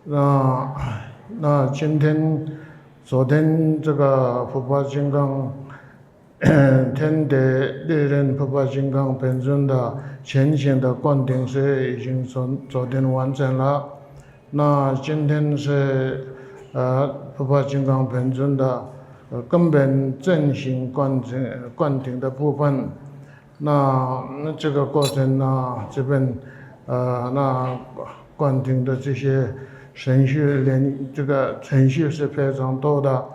那今天、昨天这个普巴金刚天德历任普巴金刚本尊的前行的灌顶是已经昨天完成了。那今天是普巴金刚本尊的根本正行灌顶的部分。那这个过程呢，这边那灌顶的这些程序是非常多的。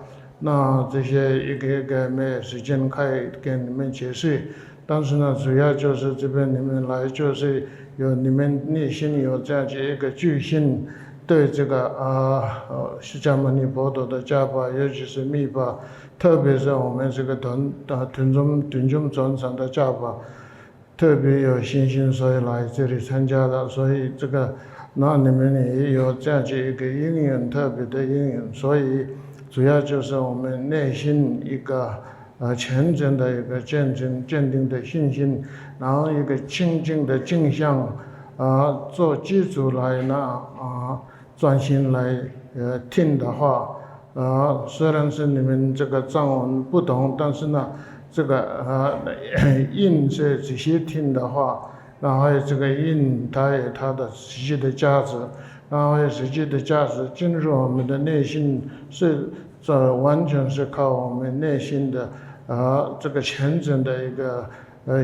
那这些一个一个没有时间可以给你们解释，但是呢，主要就是这边你们来就是有你们内心有这样子一个具信，对这个释迦牟尼佛陀的家法，尤其是密法，特别是我们这个屯中转场的家法，特别有信心，所以来这里参加的。所以这个那你们也有这样子一个因缘，特别的因缘，所以主要就是我们内心一个虔诚的一个坚定的信心，然后一个清净的镜像做基础来专心来听的话，虽然是你们这个藏文不同，但是呢，这个印是仔细听的话，然后这个印它有它的实际的价值，然后实际的价值进入我们的内心，这完全是靠我们内心的这个虔诚的一个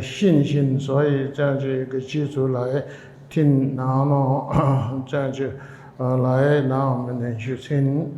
信心，所以这样子一个基础来听，然后呢这样子来让我们能去听。